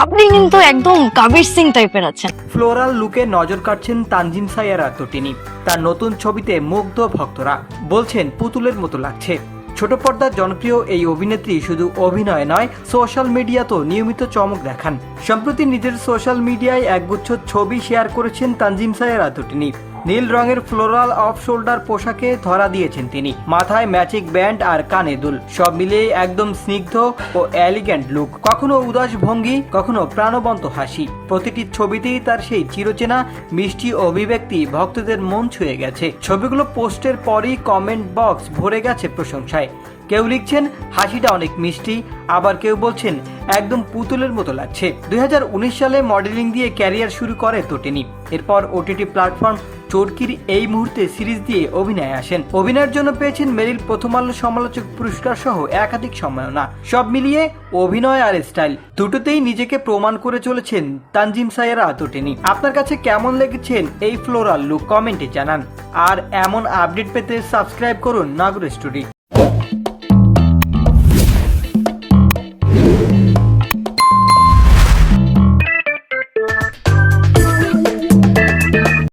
আপনি কিন্তু একদম কবির সিং টাইপের আছেন। ফ্লোরাল লুকে নজর কাটছেন তানজিম সাইয়ারা তটিনী। তার নতুন ছবিতে মুগ্ধ ভক্তরা বলছেন পুতুলের মতো লাগছে। ছোট পর্দার জনপ্রিয় এই অভিনেত্রী শুধু অভিনয় নয়, সোশ্যাল মিডিয়াতেও নিয়মিত চমক দেখান। সম্প্রতি নিজের সোশ্যাল মিডিয়ায় একগুচ্ছ ছবি শেয়ার করেছেন তানজিম সাইয়ারা তটিনী। নীল রঙের ফ্লোরাল অফ শোল্ডার পোশাকে ধরা দিয়েছেন তিনি। মাথায় ম্যাচিং ব্যান্ড আর কানে দুল, সব মিলিয়ে একদম স্নিগ্ধ ও এলিগ্যান্ট লুক। কখনো উদাস ভঙ্গি, কখনো প্রাণবন্ত হাসি। প্রতিটি ছবিতেই তার সেই চিরচেনা মিষ্টি অভিব্যক্তি ভক্তদের মন ছুঁয়ে গেছে। ছবিগুলো পোস্টের পরই কমেন্ট বক্স ভরে গেছে প্রশংসায়। কেউ লিখছেন হাসিটা অনেক মিষ্টি, আবার কেউ বলছেন একদম পুতুলের মতো লাগছে। 2019 সালে মডেলিং দিয়ে ক্যারিয়ার শুরু করে তটিনী। এরপর ওটিটি প্ল্যাটফর্ম চরকির এই মুহূর্তে সিরিজ দিয়ে অভিনয়ে আসেন। অভিনয়ের জন্য পেয়েছেন মেরিল প্রথম আলো সমালোচক পুরস্কার সহ একাধিক সম্মাননা। সব মিলিয়ে অভিনয় আর স্টাইল দুটোতেই নিজেকে প্রমাণ করে চলেছেন তানজিম সাইয়ারা তটিনী। আপনার কাছে কেমন লেগেছেন এই ফ্লোরাল লুক কমেন্টে জানান। আর এমন আপডেট পেতে সাবস্ক্রাইব করুন নাগর স্টোরি।